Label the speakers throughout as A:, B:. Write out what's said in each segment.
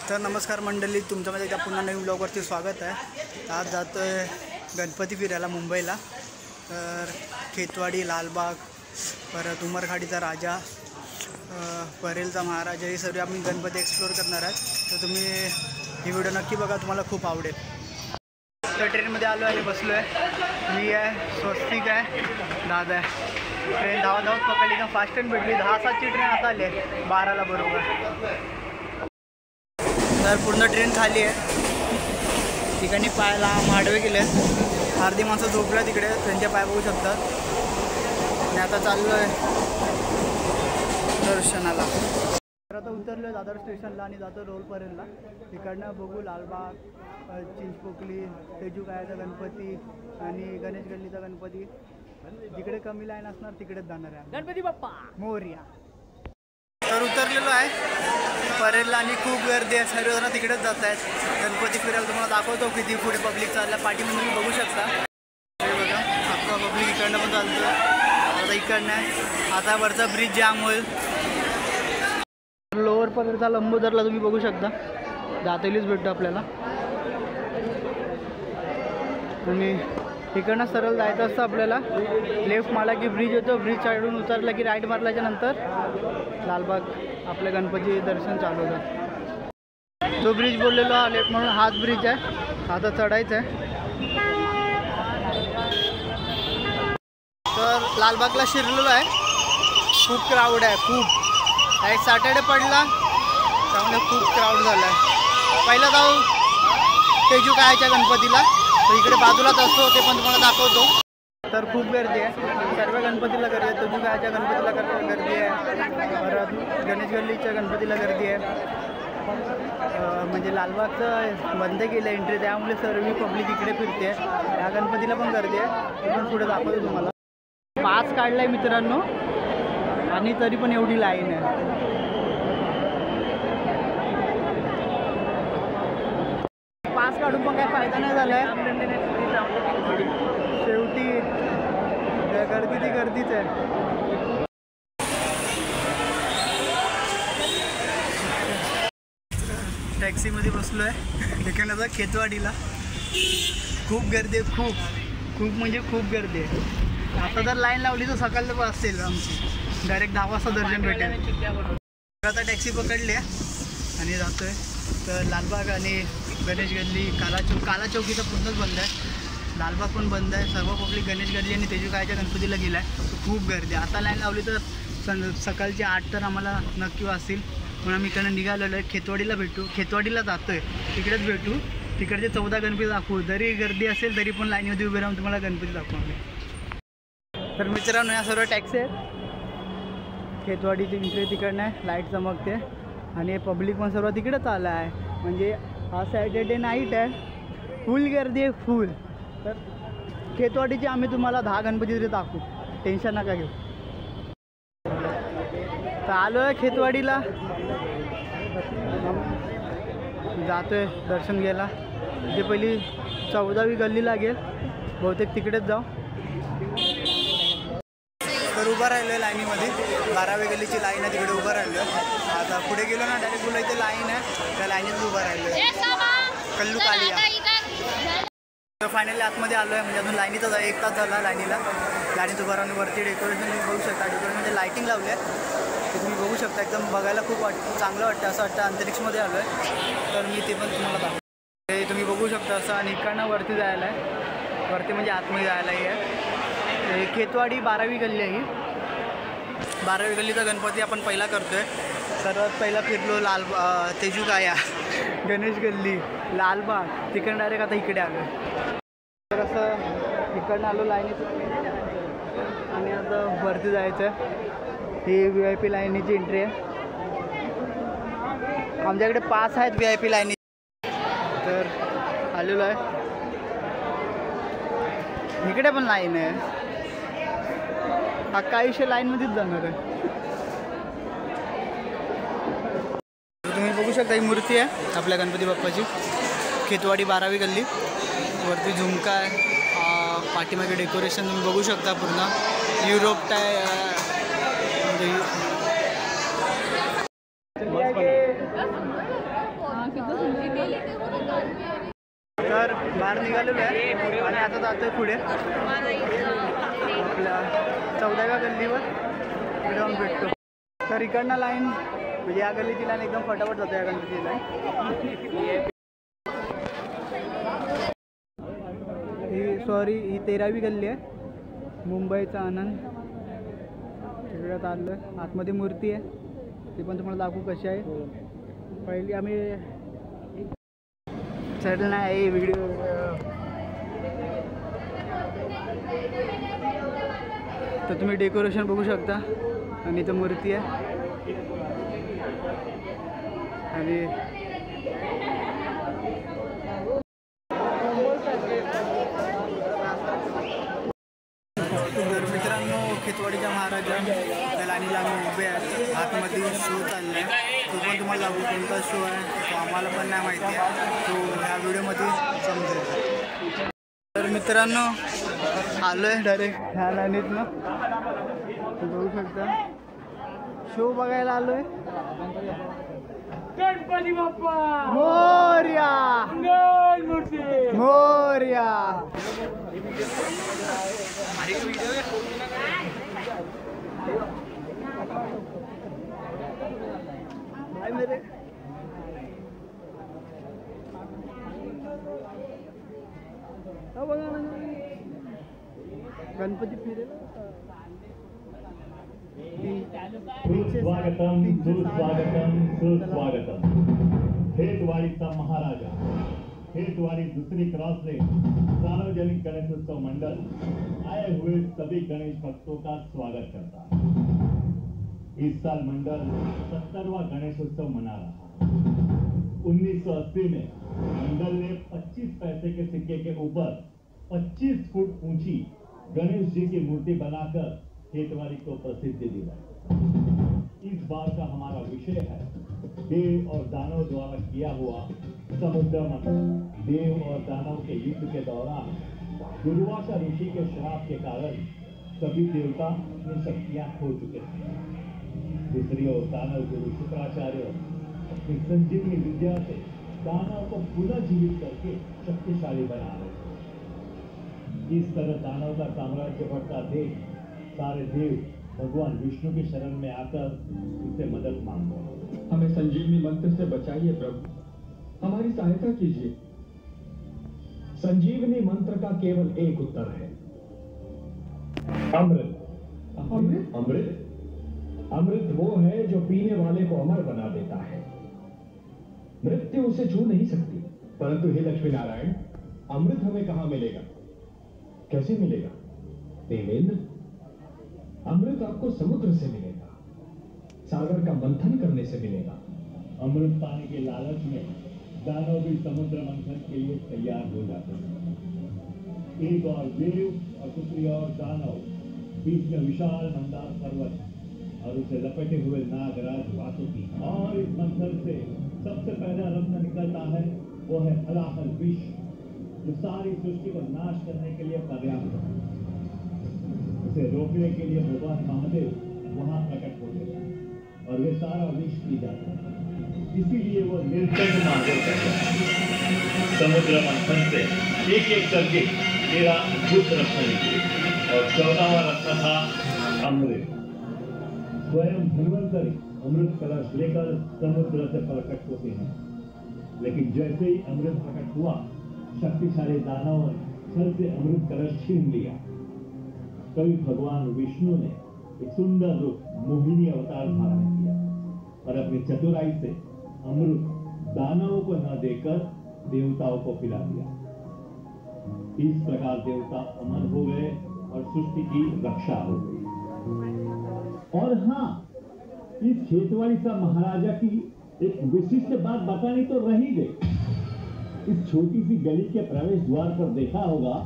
A: तर नमस्कार मंडळी, तुमच्यामध्ये एकदा पुन्हा नवीन ब्लॉगवरती स्वागत आहे। आज जातो आहे गणपती फिरायला मुंबईला। तर खेतवाडी, लालबाग, परत उमरखाडीचा राजा, परेलचा महाराजा, हे सर्व आम्ही गणपती एक्सप्लोर करणार आहोत। तर तुम्ही ही व्हिडिओ नक्की बघा, तुम्हाला खूप आवडेल। तर ट्रेनमध्ये आलो आहे, बसलो आहे। मी आहे, स्वस्तिक आहे, दादा आहे। ट्रेन धावत पकडली का फास्ट ट्रेन भेटली। 10:07ची ट्रेन आता आली आहे 12ला बरोबर। तर पूर्ण ट्रेन खाली आहे। ठिकाणी पायाला माडवे गेले आहेत। अर्धी माणसं झोपल्या तिकडे, त्यांच्या पाय बघू शकतात। आणि आता चाललो आहे दर्शनाला। तर आता उतरलो दादर स्टेशनला आणि जातो रोल परेलला। तिकडनं बघू लालबाग, चिंचपोकली, तेजूकायाचा गणपती आणि गणेश गल्लीचा गणपती। जिकडे कमी लाईन असणार तिकडेच जाणार आहे गणपती बाप्पा मोरया। तर उतरलेलो आहे परेलला आणि खूप गर्दी आहे। सर्वजण तिकडेच जात आहेत गणपती फिरायला। तुम्हाला दाखवतो किती पुढे पब्लिक चाललं। पाठीमध्ये तुम्ही बघू शकता, हे बघा अख्खा पब्लिक इकडनं पण चालतं। आता इकडनं आहे, आता वरचा ब्रिज जाम होईल। लोअर परेलचा लंबोदरला तुम्ही बघू शकता, दातेलीच भेटतो आपल्याला। आणि इकडनं सरळ जायचं असतं आपल्याला। लेफ्ट मारला की ब्रिज येतो, ब्रिज चढून उतरला की राईट मारल्याच्या नंतर लालबाग आपल्या गणपती दर्शन चालू होतं। जो ब्रिज बोललेलो हा लेफ्ट म्हणून हाच ब्रिज आहे। आता चढायचं आहे। तर लालबागला शिरलेलो आहे। खूप क्राऊड आहे, खूप। एक सॅटर्डे पडला त्यामुळे खूप क्राऊड झाला आहे। पहिला जाऊ तेजूकायाच्या गणपतीला, तर इकडे बाजूलाच असतो, ते पण तुम्हाला दाखवतो। तर खूप गर्दी आहे, सर्व गणपतीला गर्दी आहे। तेजूकायाच्या गणपतीला गर्दी आहे, परत गणेश गल्लीच्या गणपतीला गर्दी आहे। म्हणजे लालबागचं बंद केलं एंट्री, त्यामुळे सर्व पब्लिक इकडे फिरते। या गणपतीला पण गर्दी आहे, ते पण पुढे दाखवतो तुम्हाला। पास काढला आहे मित्रांनो, आणि तरी पण एवढी लाईन आहे। पास काढून पण काही फायदा नाही झाला आहे। शेवटी गर्दी ती गर्दीच आहे। टॅक्सीमध्ये बसलो आहे तिकडनं खेतवाडीला। खूप गर्दी आहे, खूप म्हणजे खूप गर्दी आहे। आता जर लाईन लावली तर सकाळचं पण असेल आमची, डायरेक्ट 10 वाजता दर्शन भेटेल। आता टॅक्सी पकडली आहे आणि जातो आहे। तर लालबाग आणि गणेश गल्ली, काला चौकीचा पूर्णच बंद आहे। लालबाग पण बंद आहे। सर्व पब्लिक गणेश गल्ली आणि तेजूकायाच्या गणपतीला गेला आहे। खूप गर्दी। आता लाईन लावली तर सकाळची 8 तर आम्हाला नक्की वाजतील। म्हणून आम्ही इकडनं निघालेलो आहे। खेतवाडीला भेटू, खेतवाडीला जातो आहे, तिकडेच भेटू। तिकडचे 14 गणपती दाखवू। जरी गर्दी असेल तरी पण लाईनमध्ये उभे राहून तुम्हाला गणपती दाखवू आम्ही। तर मित्रांनो, या सर्व टॅक्सी आहेत। खेतवाडीची एंट्री तिकडनं आहे, लाईट चमकते आणि पब्लिक पण सर्व तिकडेच आलं आहे। म्हणजे हा सॅटर्डे नाईट आहे, फुल गर्दी आहे, फुल। तर खेतवाडीचे आम्ही तुम्हाला 10 गणपती तरी दाखवू, टेन्शन नका घेऊ। तर आलो आहे खेतवाडीला, जातो आहे दर्शन घ्यायला। जे पहिली 14वी गल्ली लागेल, बहुतेक तिकडेच जाऊ। तर उभं राहिलो आहे लाईनीमध्ये, 12वी गल्लीची लाईन आहे, तिकडे उभं राहिलो आहे। आता पुढे गेलो ना डायरेक्ट बोला इथे लाईन आहे, त्या लाईनीत उभं राहिलो आहे। कल्लू कालिया। तर फायनली आतमध्ये आलो आहे, म्हणजे अजून लाईनीचा 1 तास झाला लाईनीला। लाईनीत उभं राहून वरती डेकोरेशन तुम्ही बघू शकता। डेकोरेशन म्हणजे लाईटिंग लावली आहे, ते तुम्ही बघू शकता। एकदम बघायला खूप चांगलं वाटतं, असं वाटतं अंतरिक्षमध्ये आलो आहे। तर मी ते पण तुम्हाला दाखवतो, ते तुम्ही बघू शकता असं। आणि इकडनं वरती जायला आहे, वरती म्हणजे आतमध्ये जायलाही आहे। खेतवाडी 12वी गल्ली आहे ही। 12वी गल्लीचा गणपती आपण पहिला करतो आहे। सर्वात पहिला फिरलो तेजूकाया, गणेश गल्ली, लालबाग, तिकडनं डायरेक्ट आता इकडे आलो आहे। तर असं इकडनं आलो लाईनीत आणि आता वरती जायचं। ही VIP लाईनीची एंट्री आहे। आमच्याकडे पास आहेत VIP लाईनी। तर आलेलो आहे, इकडे पण लाईन आहे। अख्खा आयुष्य लाईनमध्येच जाणार आहे। तुम्ही बघू शकता ही मूर्ती आहे आपल्या गणपती बाप्पाची, खेतवाडी 12वी गल्ली। वरती झुमका आहे, पाठीमागे डेकोरेशन तुम्ही बघू शकता पूर्ण युरोप म्हणजे बाहेर निघालेलो आहे आणि आता जातोय पुढे आपल्या 14व्या गल्लीवर जाऊन भेटतो. तर इकडनं लाईन म्हणजे या गल्लीची लाईन एकदम फटाफट जातो. या गल्लीची लाईन ही 13वी गल्ली आहे. मुंबईचा आनंद तिकडे आलं. आतमध्ये मूर्ती आहे ती पण तुम्हाला दाखवू कशी आहे. पहिली आम्ही चढ नाही व्हिडिओ तर तुम्ही डेकोरेशन बघू शकता आणि इथं मूर्ती आहे आणि तर मित्रांनो खेतवाडीच्या महाराजा लाईनीला आम्ही उभे आहेत. आतमध्ये शो चालला आहे तो पण तुम्हाला दाखवू. कोणता शो आहे तो आम्हाला पण नाही माहिती आहे. तो ह्या व्हिडिओमध्ये समजेल. तर मित्रांनो आलो आहे डायरेक्ट ह्या लाईनीतनं बघू शकता. शो बघायला आलो आहे.
B: गणपती बाप्पा
A: मोरया मोरया. मेरे गणपती फिरेल.
C: सुस्वागतम सुस्वागतम सुस्वागतम. खेतवाड़ीचा महाराजा खेतवाड़ी दूसरी क्रॉस लेन सार्वजनिक गणेशोत्सव मंडल आए हुए सभी गणेश भक्तों का स्वागत करता है. इस साल मंडल 70वां गणेशोत्सव मना रहा. 1980 में मंडल ने 25 पैसे के सिक्के के ऊपर 25 फुट ऊंची गणेश जी की मूर्ति बनाकर खेतवाड़ी को प्रसिद्धि दिलाई. इस बार का हमारा विषय है देव और दानव द्वारा किया हुआ समुद्र मंथन. देव और दानव के युद्ध के दौरान दुर्वासा ऋषि के श्राप के कारण सभी देवता अपनी शक्तियां खो चुके थे. दूसरी ओर दानव गुरु शुक्राचार्य अपनी संजीवनी विद्या से दानव को पुनः जीवित करके शक्तिशाली बना रहे. इस तरह दानव का साम्राज्य बढ़ता देख सारे देव भगवान विष्णु की शरण में आकर उससे मदद मांगते हैं.
D: हमें संजीवनी मंत्र से बचाइए प्रभु, हमारी सहायता कीजिए. संजीवनी मंत्र का केवल एक उत्तर है, अमृत. अमृत अमृत अमृत वो है जो पीने वाले को अमर बना देता है. मृत्यु उसे छू नहीं सकती. परंतु हे लक्ष्मी नारायण, अमृत हमें कहां मिलेगा, कैसे मिलेगा? देवेंद्र, अमृत आपको समुद्र से मिलेगा, सागर का मंथन करने से मिलेगा.
C: अमृत पाने के लालच में दानव भी समुद्र मंथन के लिए तैयार हो जाते हैं. एक और देव और दूसरी ओर दानव, बीच में विशाल मंदार पर्वत और उसे लपेटे हुए नागराज वासुकी. और इस मंथन से सबसे पहला रत्न निकलता है वो है हलाहल विष, जो सारी सृष्टि को नाश करने के लिए पर्याप्त है. उसे रोकने के लिए भगवान महादेव वहां प्रकट होते हैं और वे सारा विष पी जाते हैं. इसीलिए वो निर्दंड महादेव कहते हैं. समुद्र मंथन से एक एक करके 13 अद्भुत रत्न निकले और 14वां रत्न था अमृत. स्वयं धन्वंतरी अमृत कलश लेकर समुद्र से प्रकट होते हैं. लेकिन जैसे ही अमृत प्रकट हुआ, शक्तिशाली दानव ने छल से अमृत कलश छीन लिया. कभी भगवान विष्णु ने एक सुंदर रूप मोहिनी अवतार धारण किया और अपनी चतुराई से अमृत दानवों को न देकर देवताओं को पिला दिया. इस प्रकार देवता अमर हो गए और सृष्टि की रक्षा हो गई. और हाँ, इस खेतवाड़ी सा महाराजा की एक विशिष्ट बात बतानी तो रही गई. इस छोटी सी गली के प्रवेश द्वार पर देखा होगा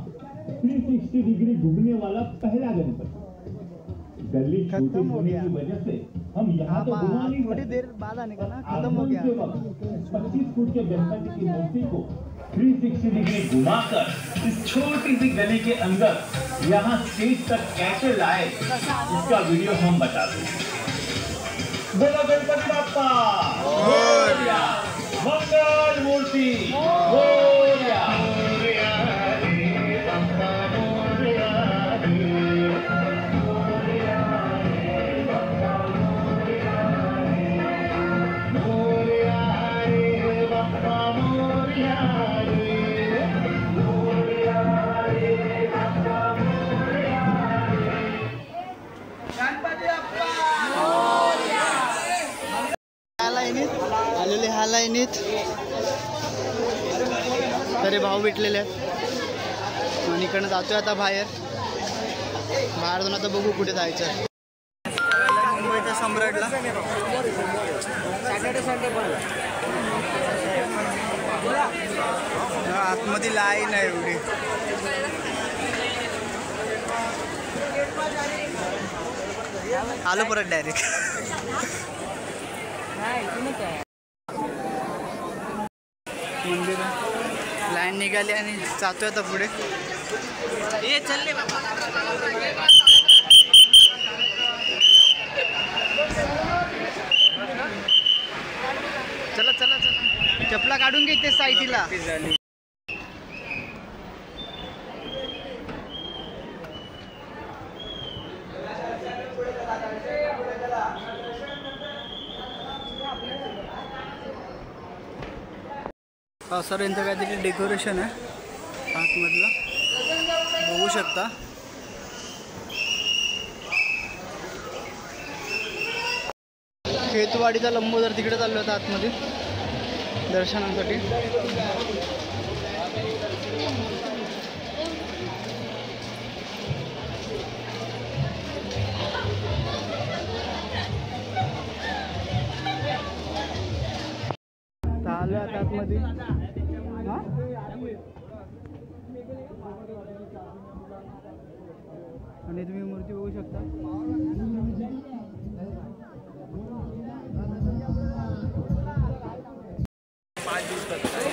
C: 360 डिग्री घूमने वाला पहला गणपति. गली छोटी होने की वजह से हम यहाँ तो घुमा नहीं
A: थोड़ी
C: सकते.
A: देर बाद आने का ना खत्म हो गया.
C: 25 फुट के गणपति की मूर्ति को 360 डिग्री घुमाकर इस छोटी सी गली के अंदर यहाँ स्टेज तक कैसे लाए, इसका वीडियो हम बताते हैं. बोलो गणपति बाप्पा मोरया, मंगल मूर्ति मोरया.
A: लाईनीत तरी भाव भेटलेले आहेत आणि इकडनं जातोय आता बाहेर जाऊन आता बघू कुठे जायचं आहे. मुंबईच्या सम्राटला आतमध्ये लाईन आहे एवढी. आलो परत डायरेक्ट. मंदिर लाईन निघाली आणि जातोय आता पुढे. ये चलले बाबा. चला चला चला चपला काढून घे ते साईडला. सर यांचं काहीतरी डेकोरेशन आहे आतमधलं बघू शकता. खेतवाडीचा लंबोदर तिकडे चाललो होता आतमध्ये दर्शनासाठी. आलो आता आतमध्ये. आणि तुम्ही मूर्ती बघू शकता.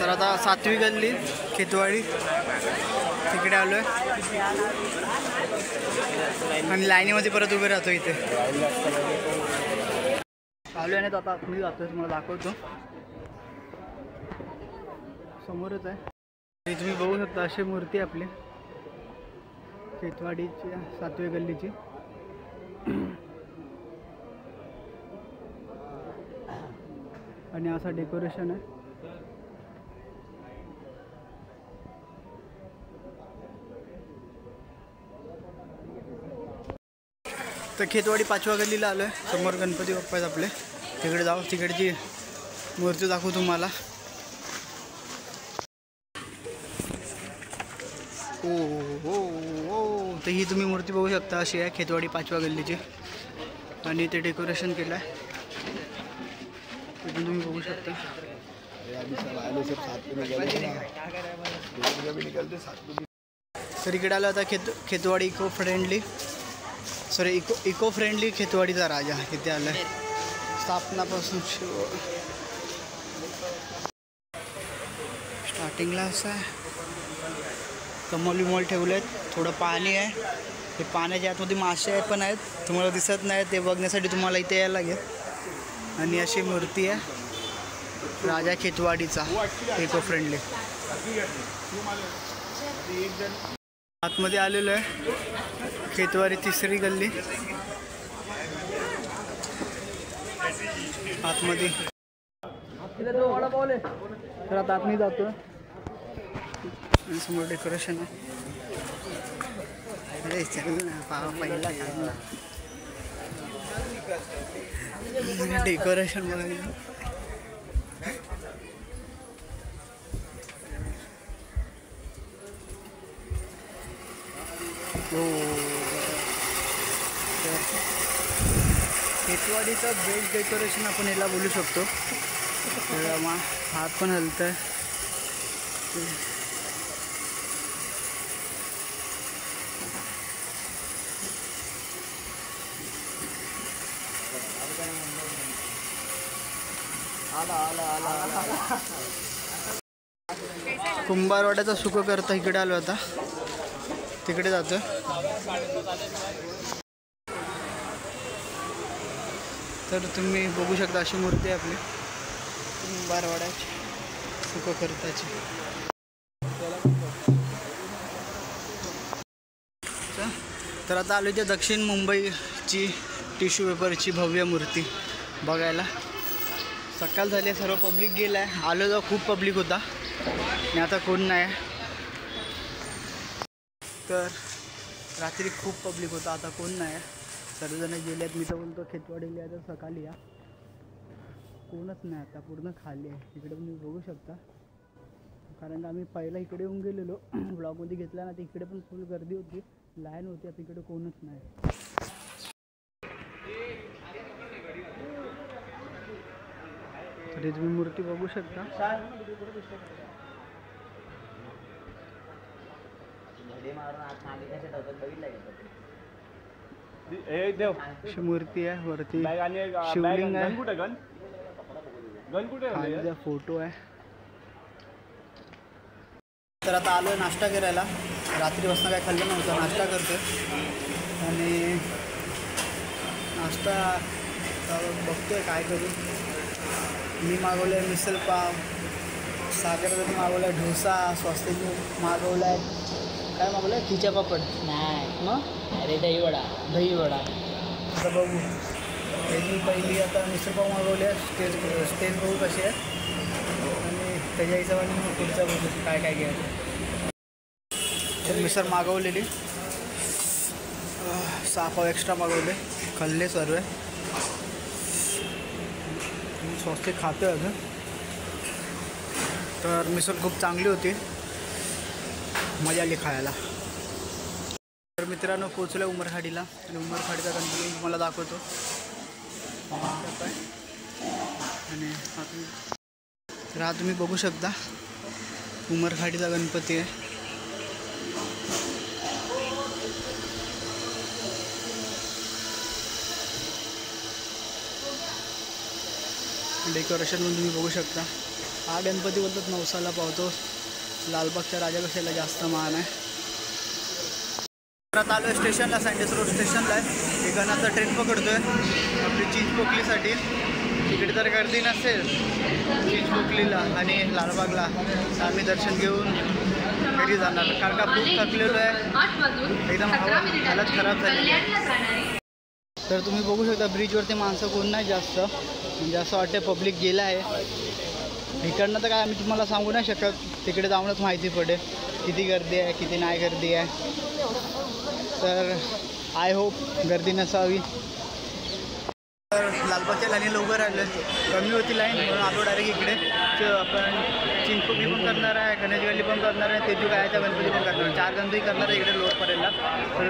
A: तर आता 7वी गल्ली खेतवाडी तिकडे आलोय आणि लाईनीमध्ये परत उभे राहतो इथे. आलो आहे ना आता मी जातोय तुम्हाला दाखवतो. समोरच आहे तुम्ही बघू शकता. अशी मूर्ती आपली खेतवाडीची 7वी गल्लीची. आणि असं डेकोरेशन आहे. तर खेतवाडी 5व्या गल्लीला आलो आहे. समोर गणपती बाप्पा आहेत आपले. तिकडे जाऊ तिकडची मूर्ती दाखवू तुम्हाला. ओ हो हो. तर ही तुम्ही मूर्ती बघू शकता. अशी आहे खेतवाडी 5व्या गल्लीची आणि ते डेकोरेशन केलं आहे तिथून तुम्ही बघू शकता. तर इकडे आलं आता खेतवाडी इको फ्रेंडली खेतवाडीचा राजा इथे आला आहे. स्थापनापासून स्टार्टिंगला असं आहे. कमल विमल ठेवले आहेत. थोडं पाणी आहे. हे पाण्याच्या आतमध्ये मासे पण आहेत तुम्हाला दिसत नाही. ते बघण्यासाठी तुम्हाला इथे यायला लागेल. आणि अशी मूर्ती आहे राजा खेतवाडीचा इको फ्रेंडली. आतमध्ये आलेलो आहे खेतवाडी 3री गल्ली आतमध्ये. तर आता आतमध्ये जातो आणि समोर डेकोरेशन आहे. अरे चल ना पहिला डेकोरेशन बघा. हो खेतवाडीचं बेस्ट डेकोरेशन आपण याला बोलू शकतो. हात पण हलत आहे. कुंभारवाड्याचा सुख करता इकडे आलो आता. तिकडे जातो. तर तुम्ही बघू शकता अशी मूर्ती आहे आपली कुंभारवाड्याची सुख करताची. तर आता आलो इथे दक्षिण मुंबईची टिश्यू पेपरची भव्य मूर्ती बघायला. सकाळ झाली सर्व पब्लिक गेला आहे. आलो तर खूप पब्लिक होता आणि आता कोण नाही. तर रात्री खूप पब्लिक होता आता कोण नाही. सर्वजण गेले आहेत. मी तर बोलतो खेतवाडीला तर सकाळी या. कोणच नाही, आता पूर्ण खाली आहे. इकडे तुम्ही बघू शकता, कारण आम्ही पहिला इकडे येऊन गेलेलो ब्लॉगमध्ये घेतला ना, तर इकडे पण फुल गर्दी होती, लाईन होती. आता इकडे कोणच नाही. तरी तुम्ही मूर्ती बघू शकता. अशी मूर्ती आहे, वरती शिवलिंग आहे, खाली फोटो आहे. तर आता आलो नाश्ता करायला. रात्रीपासून काय खाल्लं नव्हतं, नाश्ता करतो. आणि नाश्ता बघतोय काय करू. मी मागवलं आहे मिसल पाव, सागरने मागवलं आहे डोसा, स्वस्तिक मागवलं आहे. काय मागवलं आहे? खिचा पापड नाही मग, अरे दहीवडा. आता बघू. त्याची पहिली आता मिसल पाव मागवले आहे. स्टेज बघू कशी आहे, आणि त्याच्या हिशोबाने मग पुढचा बघू काय काय घ्यायचं. तर मिसळ मागवलेली, 6 पाव एक्स्ट्रा मागवले, खाल्ले सर्व. स्वस्तिक खातो आहे अजून. तर मिसळ खूप चांगली होती, मजा आली खायला. तर मित्रांनो पोचलो उमरखाडीला, आणि उमरखाडीचा गणपती तुम्हाला दाखवतो. आणि हा तुम्ही बघू शकता, उमरखाडीचा गणपती आहे. डेकोरेशन पण तुम्ही बघू शकता. हा गणपती बोलतात नवसाला पावतो, लालबागच्या राजापेक्षा जास्त मान आहे. परत आलो स्टेशनला, सँडल्स रोड स्टेशनला आहे. एकानाचा ट्रेन पकडतोय आपली चिंचपोकलीसाठी. तिकडे तर गर्दी नसेल चिंचपोकलीला आणि लालबागला, तर आम्ही दर्शन घेऊन घरी जाणार, कारण का खूप थकलेलो आहे, एकदम हालत खराब झाली. तर तुम्ही बघू शकता ब्रिजवरती माणसं कोण नाही जास्त, म्हणजे असं वाटतं पब्लिक गेलं आहे. इकडनं तर काय आम्ही तुम्हाला सांगू नाही शकत, तिकडे जाऊनच माहिती पडेल किती गर्दी आहे किती नाही गर्दी आहे. तर आय होप गर्दी नसावी. तर लालबागच्या लाईनीला उभं राहिलं, कमी होती लाईन म्हणून आलो डायरेक्ट इकडे. आपण चिंचपोकली पण करणार आहे, गणेश गल्ली पण करणार आहे, तेजू गायाचा गणपती पण करणार आहे. 4 गणपती करणार आहे इकडे लोटपर्यंतला. तर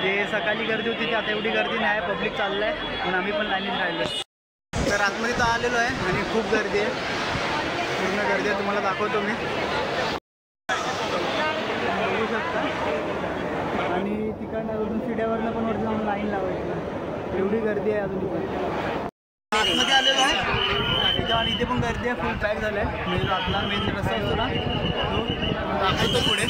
A: जे सकाळी गर्दी होती ती आता एवढी गर्दी नाही आहे, पब्लिक चाललं आहे म्हणून आम्ही पण लाईनीत राहिलो. तर आतमध्ये तर आलेलो आहे आणि खूप गर्दी आहे, पूर्ण गर्दी आहे. तुम्हाला दाखवतो मी, बघू शकता. आणि तिकडनं अजून शिड्यावरनं पण वरती जाऊन लाईन लावायची, एवढी गर्दी आहे अजून पण. आतमध्ये आलेलो आहे इथं, आणि इथे पण गर्दी आहे, फुल पॅक झालं आहे. म्हणजे आपला मेन रस्ता असतो ना तो दाखवतो पुढे.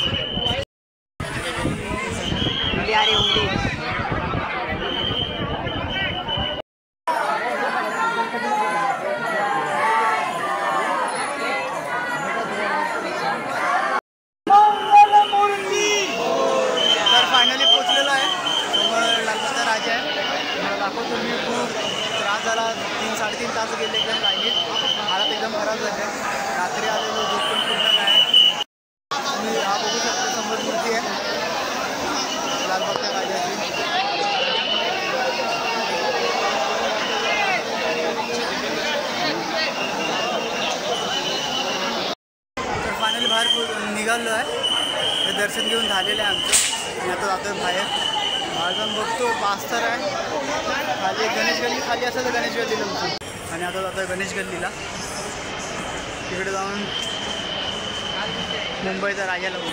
A: फायनली पोचलेलो आहे, समोर लालबागचा राजा आहे. मला दाखवतो मी. खूप त्रास झाला, 3-3.5 तास गेले एकदम लाईनीत, हालत एकदम खराब झाली. रात्री आलेलो, झोप पण पूर्ण नाही. तुम्ही हा बघू शकता, समोर मूर्ती आहे लालबागच्या राजाची. तर फायनली बाहेर निघालो आहे, दर्शन घेऊन झालेलं आहे आमचं. मी आता जातो आहे बाहेर. जाऊन बघतो बास्तर आहे खाली, गणेश गल्ली खाली असेल तर गणेश गल्लीला होती. आणि आता जातो आहे गणेश गल्लीला, तिकडे जाऊन मुंबईचा राजाला बघू.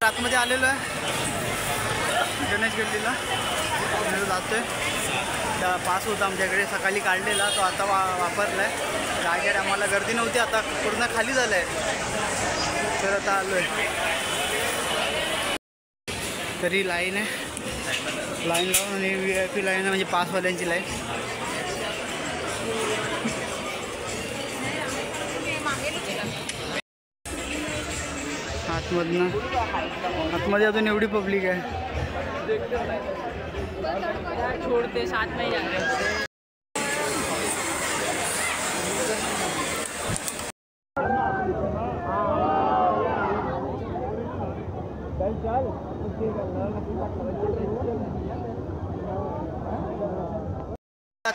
A: आतमध्ये आलेलो आहे गणेश गल्लीला, जातो आहे. त्या पास होता आमच्याकडे सकाळी काढलेला, तो आता वापरला आहे. राजा आम्हाला गर्दी नव्हती, आता पूर्ण खाली झालं आहे. तर आता आलो आहे. तरी लाईन आहे, लाईन लावून, आणि VIP लाईन आहे, म्हणजे पासवाल्यांची लाईन. आतमध्ये अजून एवढी पब्लिक आहे.
B: छोड़ते साथ में जा रहे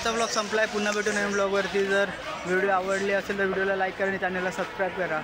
A: आजचा ब्लॉग संपला आहे. पुन्हा भेटू नवीन ब्लॉगवरती. जर व्हिडिओ आवडली असेल तर व्हिडिओला लाईक करा आणि चॅनलला सबस्क्राईब करा.